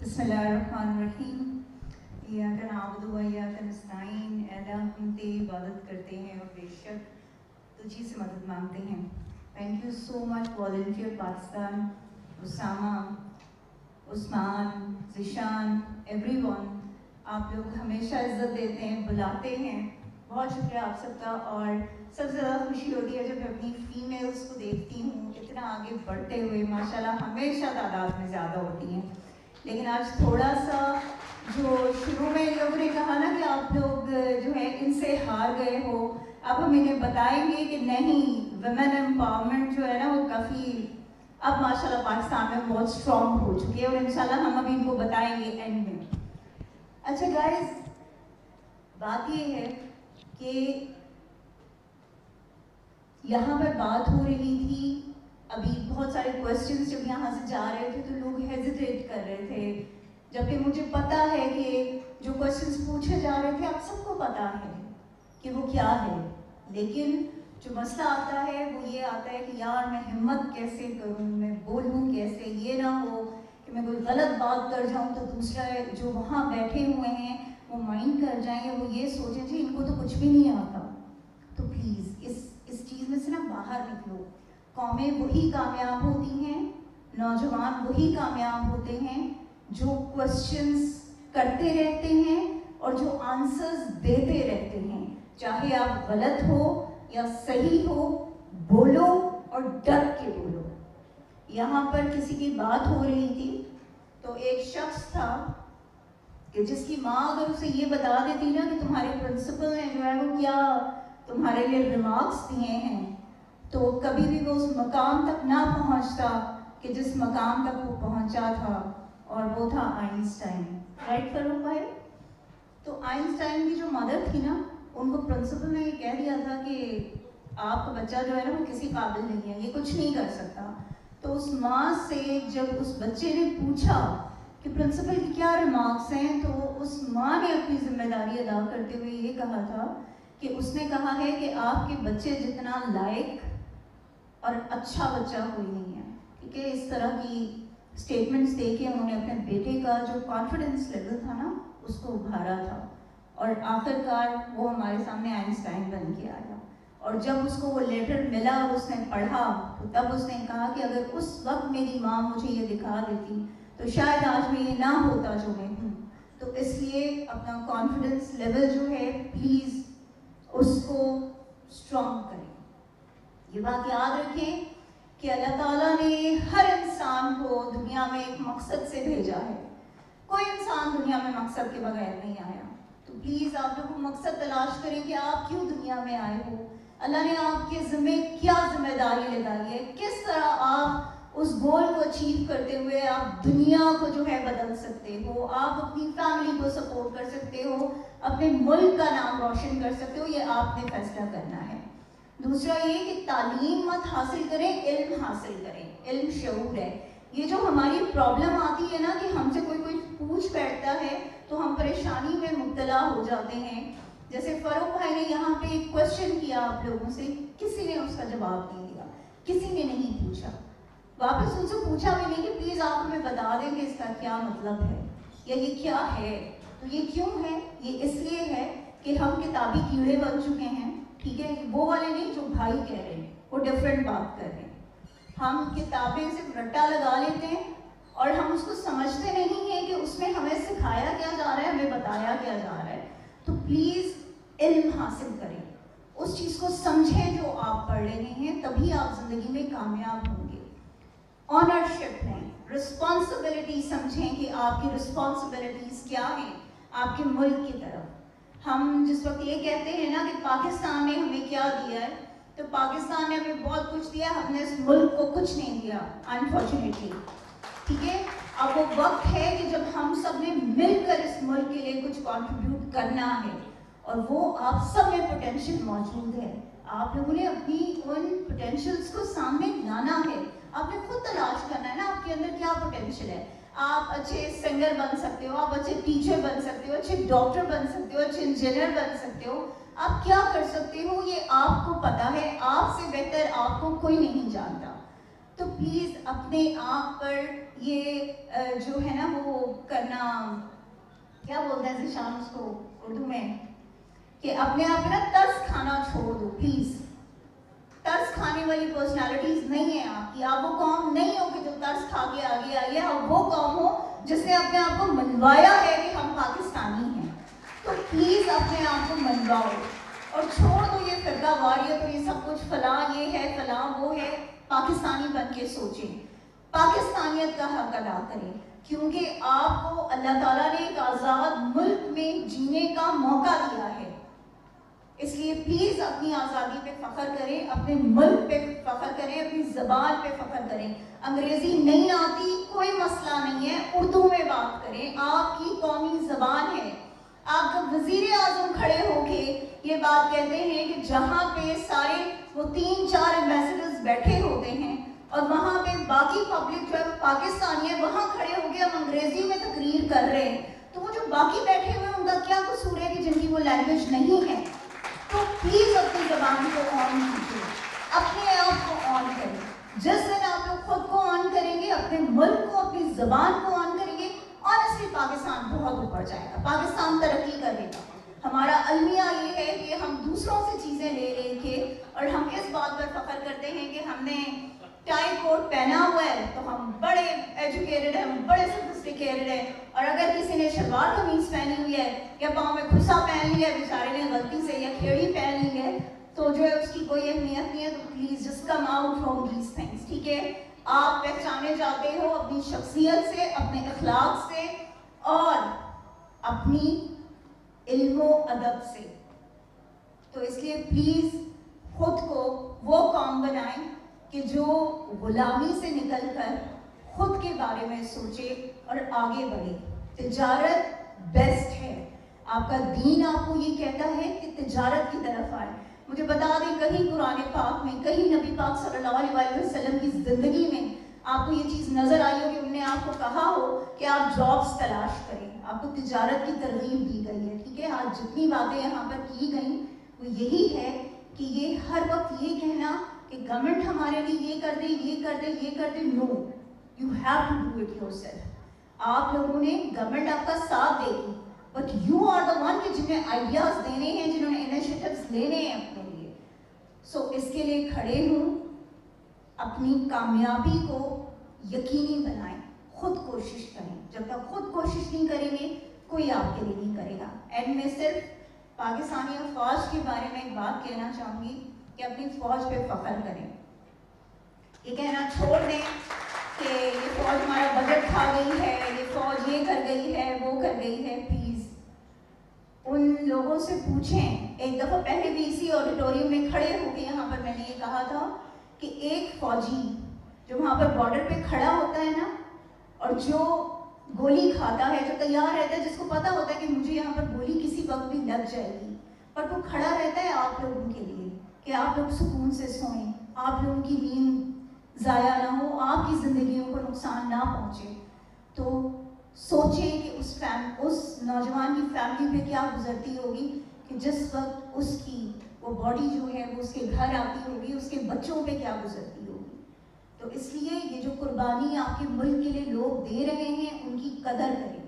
बिस्मिल्लाहिर्रहमानिर्रहीम। इय्याका नअबुदु व इय्याका नस्तईन। अल्लाह हम तेरी इबादत करते हैं और बेशक तुझी से मदद मांगते हैं। Thank you so much volunteer Pakistan, Usama, Usman, Zeeshan, everyone. आप लोग हमेशा इज़्ज़त देते हैं, बुलाते हैं, बहुत शुक्रिया आप सबका। और सबसे ज़्यादा खुशी होती है जब मैं अपनी फ़ीमेल्स को देखती हूँ इतना आगे बढ़ते हुए। माशाल्लाह हमेशा तादाद में ज़्यादा होती हैं, लेकिन आज थोड़ा सा जो शुरू में लोगों ने कहा ना कि आप लोग जो है इनसे हार गए हो, अब हम इन्हें बताएंगे कि नहीं, वुमेन एम्पावरमेंट जो है ना वो काफ़ी अब माशाल्लाह पाकिस्तान में बहुत स्ट्रॉन्ग हो चुकी है, और इंशाल्लाह हम अभी इनको बताएंगे एंड में। अच्छा गाइस, बात ये है कि यहाँ पर बात हो रही थी, अभी बहुत सारे क्वेश्चंस जब यहाँ से जा रहे थे तो लोग हेजिटेट कर रहे थे, जबकि मुझे पता है कि जो क्वेश्चंस पूछे जा रहे थे आप सबको पता है कि वो क्या है, लेकिन जो मसला आता है वो ये आता है कि यार मैं हिम्मत कैसे करूँ, मैं बोलूँ कैसे, ये ना हो कि मैं कोई गलत बात कर जाऊँ तो दूसरा जो वहाँ बैठे हुए हैं वो माइंड कर जाएंगे, वो ये सोचें जी इनको तो कुछ भी नहीं आता। तो प्लीज़ इस चीज़ में से ना बाहर निकलो। कौमें वही कामयाब होती हैं, नौजवान वही कामयाब होते हैं जो क्वेश्चंस करते रहते हैं और जो आंसर्स देते रहते हैं। चाहे आप गलत हो या सही हो, बोलो और डर के बोलो। यहाँ पर किसी की बात हो रही थी तो एक शख्स था कि जिसकी माँ अगर उसे ये बता देती ना कि तुम्हारे प्रिंसिपल ने जो है वो क्या तुम्हारे लिए रिमार्क्स दिए हैं, तो कभी भी वो उस मकाम तक ना पहुंचता कि जिस मकाम तक वो पहुंचा था, और वो था आइंस्टाइन। राइट फरूक भाई? तो आइंस्टाइन की जो मदर थी ना, उनको प्रिंसिपल ने ये कह दिया था कि आपका बच्चा जो है ना वो किसी काबिल नहीं है, ये कुछ नहीं कर सकता। तो उस माँ से जब उस बच्चे ने पूछा कि प्रिंसिपल की क्या रिमार्क्स हैं, तो उस माँ ने अपनी जिम्मेदारी अदा करते हुए ये कहा था कि उसने कहा है कि आपके बच्चे जितना लायक और अच्छा बच्चा कोई नहीं है। ठीक है, इस तरह की स्टेटमेंट्स दे के उन्होंने अपने बेटे का जो कॉन्फिडेंस लेवल था ना उसको उभारा था, और आखिरकार वो हमारे सामने आइंस्टाइन बन के आया। और जब उसको वो लेटर मिला और उसने पढ़ा तो तब उसने कहा कि अगर उस वक्त मेरी माँ मुझे ये दिखा देती तो शायद आज मैं ये ना होता जो मैं हूँ। तो इसलिए अपना कॉन्फिडेंस लेवल जो है प्लीज़ उसको स्ट्रॉन्ग करें। ये बात याद रखें कि अल्लाह ताला ने हर इंसान को दुनिया में एक मकसद से भेजा है। कोई इंसान दुनिया में मकसद के बगैर नहीं आया। तो प्लीज़ आप लोग मकसद तलाश करें कि आप क्यों दुनिया में आए हो, अल्लाह ने आपके ज़िम्मे क्या जिम्मेदारी लगाई है, किस तरह आप उस गोल को अचीव करते हुए आप दुनिया को जो है बदल सकते हो, आप अपनी फैमिली को सपोर्ट कर सकते हो, अपने मुल्क का नाम रोशन कर सकते हो। ये आपने फैसला करना है। दूसरा ये कि तालीम मत हासिल करें, इल्म हासिल करें। इल्म शऊर है। ये जो हमारी प्रॉब्लम आती है ना कि हमसे कोई पूछ बैठता है तो हम परेशानी में मुब्तला हो जाते हैं। जैसे फरूक भाई ने यहाँ पे एक क्वेश्चन किया आप लोगों से, किसी ने उसका जवाब नहीं दिया, किसी ने नहीं पूछा, वापस उनसे पूछा भी नहीं कि प्लीज़ आप हमें बता दें कि इसका क्या मतलब है या ये क्या है। तो ये क्यों है? ये इसलिए है कि हम किताबी कीड़े बन चुके हैं। ठीक है, वो वाले नहीं जो भाई कह रहे हैं, वो डिफरेंट बात कर रहे हैं। हम किताबें सिर्फ रट्टा लगा लेते हैं और हम उसको समझते नहीं हैं कि उसमें हमें सिखाया क्या जा रहा है, हमें बताया क्या जा रहा है। तो प्लीज़ इल्म हासिल करें, उस चीज़ को समझें जो आप पढ़ रहे हैं, तभी आप ज़िंदगी में कामयाब होंगे। ऑनरशिप लें, रिस्पॉन्सिबिलिटी समझें कि आपकी रिस्पॉन्सिबिलिटीज़ क्या हैं आपके मुल्क की तरफ। हम जिस वक्त ये कहते हैं ना कि पाकिस्तान ने हमें क्या दिया है, तो पाकिस्तान ने हमें बहुत कुछ दिया, हमने इस मुल्क को कुछ नहीं दिया अनफॉर्चुनेटली। ठीक है, अब वो वक्त है कि जब हम सब ने मिलकर इस मुल्क के लिए कुछ कंट्रीब्यूट करना है, और वो आप सब में पोटेंशियल मौजूद है। आप लोगों ने अपनी उन पोटेंशियल्स को सामने लाना है, आपने खुद तलाश करना है ना आपके अंदर क्या पोटेंशियल है। आप अच्छे सिंगर बन सकते हो, आप अच्छे टीचर बन सकते हो, अच्छे डॉक्टर बन सकते हो, अच्छे इंजीनियर बन सकते हो। आप क्या कर सकते हो ये आपको पता है, आपसे बेहतर आपको कोई नहीं जानता। तो प्लीज़ अपने आप पर ये जो है ना वो اپنا کیا بولتے ہیں ذیشان اس کو اردو میں, کہ اپنے آپ نا ترس کھانا چھوڑ دو پلیز. ترس کھانے والی پرسنالٹیز نہیں ہیں آپ کی. آپ وہ قوم نہیں ہو کہ جو ترس کھا کے آگے آئی ہے. آپ وہ قوم ہو جس نے اپنے آپ کو منوایا ہے کہ ہم پاکستانی ہیں. تو پلیز اپنے آپ کو منواؤ اور چھوڑ دو یہ فرقہ واریت اور یہ سب کچھ فلاں یہ ہے فلاں وہ ہے. پاکستانی بن کے سوچیں, پاکستانیت کا حق ادا کریں, کیونکہ آپ کو اللہ تعالیٰ نے ایک آزاد ملک میں جینے کا موقع دیا ہے. اس لیے پلیز اپنی آزادی پہ فخر کریں, اپنے ملک پہ فخر کریں, اپنی زبان پہ فخر کریں. انگریزی نہیں آتی کوئی مسئلہ نہیں ہے, اردو میں بات کریں, آپ کی قومی زبان ہے. آپ جب وزیر اعظم کھڑے ہو کے یہ بات کہتے ہیں کہ جہاں پہ سارے وہ 3-4 ایمبیسڈرز بیٹھے ہوتے ہیں اور وہاں پہ باقی پبلک جو ہے پاکستانی ہے, وہاں کھڑے ہو کے ہم انگریزی میں تقریر کر رہے ہیں, تو وہ جو باقی بیٹھے ہوئے ہیں ان کا کیا قصور ہے کہ جن کی وہ لینگویج نہیں ہے. تو پلیز اپنی زبان کو آن کیجیے, اپنے آپ کو آن کریں. جس دن آپ لوگ خود کو آن کریں گے, اپنے ملک کو اپنی زبان کو آن کریں گے, آنیسٹلی پاکستان بہت اوپر جائے گا, پاکستان ترقی کرے گا. ہمارا المیہ یہ ہے کہ ہم دوسروں سے چیزیں لے کے اور ہم اس بات پر فخر کرتے ہیں کہ ہم نے ٹائی کوٹ پہنا ہوا ہے تو ہم بڑے ایجوکیٹڈ ہیں, ہم بڑے سوفسٹیکیٹڈ ہیں, اور اگر کسی نے شلوار قمیض پہنی ہوئی ہے یا پاؤں میں کھسا پہن لیا ہے, بیچارے نے غلطی سے یا کھیڑی پہن لی ہے, تو جو ہے اس کی کوئی اہمیت نہیں ہے. تو please just come out from these things, ٹھیک ہے. آپ پہچانے جاتے ہو اپنی شخصیت سے, اپنے اخلاق سے اور اپنی علم و ادب سے. تو اس لیے پلیز خود کو وہ قوم بنائیں کہ جو غلامی سے نکل کر خود کے بارے میں سوچے اور آگے بڑھے. تجارت بیسٹ ہے. آپ کا دین آپ کو یہ کہتا ہے کہ تجارت کی طرف آئے. مجھے بتا دیں کہیں قرآن پاک میں, کہیں نبی پاک صلی اللہ علیہ وسلم کی زندگی میں آپ کو یہ چیز نظر آئی ہو کہ انہوں نے آپ کو کہا ہو کہ آپ جابس تلاش کریں, آپ کو تجارت کی ترغیب دی گئی ہے, ٹھیک ہے. آج جتنی باتیں یہاں پر کی گئیں وہ یہی ہے کہ یہ ہر وقت یہ کہنا کہ گورنمنٹ ہمارے لیے یہ کر دے, یہ کر دے, یہ کر دے. No, you have to do it yourself. آپ لوگوں نے, گورنمنٹ آپ کا ساتھ دے گی, but you are the one کہ جنہیں آئیڈیاز دینے ہیں, جنہوں نے انیشیٹوز لینے ہیں اپنے لیے. سو اس کے لیے کھڑے ہوں, اپنی کامیابی کو یقینی بنائیں, خود کوشش کریں. جب تک خود کوشش نہیں کریں گے کوئی آپ کے لیے نہیں کرے گا. اینڈ میں صرف پاکستانی فوج کے بارے میں ایک بات کہنا چاہوں گی کہ اپنی فوج پہ فخر کریں. یہ کہنا چھوڑ دیں کہ یہ فوج ہمارا بجٹ کھا گئی ہے, یہ فوج یہ کر گئی ہے, وہ کر گئی ہے. پلیز ان لوگوں سے پوچھیں. ایک دفعہ پہلے بھی اسی آڈیٹوریم میں کھڑے ہو کے یہاں پر میں نے یہ کہا تھا کہ ایک فوجی جو وہاں پر بارڈر پہ کھڑا ہوتا ہے نا, اور جو گولی کھاتا ہے, جو تیار رہتا ہے, جس کو پتا ہوتا ہے کہ مجھے یہاں پر گولی کسی وقت بھی لگ جائے گی, پر وہ کھڑا رہتا ہے آپ لوگوں کے لیے کہ آپ لوگ سکون سے سوئیں, آپ لوگوں کی نیند ضائع نہ ہو, آپ کی زندگیوں کو نقصان نہ پہنچے. تو سوچیں کہ اس نوجوان کی فیملی پہ کیا گزرتی ہوگی کہ جس وقت اس کی وہ باڈی جو ہے وہ اس کے گھر آتی ہوگی, اس کے بچوں پہ کیا گزرتی ہوگی. تو اس لیے یہ جو قربانی آپ کے ملک کے لیے لوگ دے رہے ہیں ان کی قدر کریں.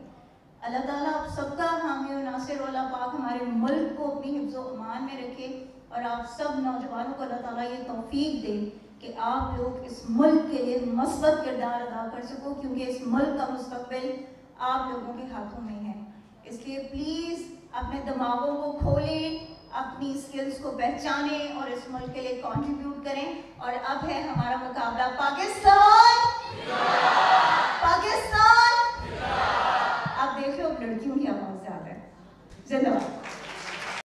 اللہ تعالیٰ آپ سب کا حامی و ناصر, اللہ پاک ہمارے ملک کو اپنی حفظ و امان میں رکھے, اور آپ سب نوجوانوں کو اللہ تعالیٰ یہ توفیق دے کہ آپ لوگ اس ملک کے لیے مثبت کردار ادا کر سکو, کیونکہ اس ملک کا مستقبل آپ لوگوں کے ہاتھوں میں ہے. اس لیے پلیز اپنے دماغوں کو کھولیں, اپنی اسکلز کو پہچانیں اور اس ملک کے لیے کنٹریبیوٹ کریں. اور اب ہے ہمارا مقابلہ پاکستان, پاکستان. آپ دیکھ لو لڑکیوں کی آواز زیادہ ہے. زندہ باد.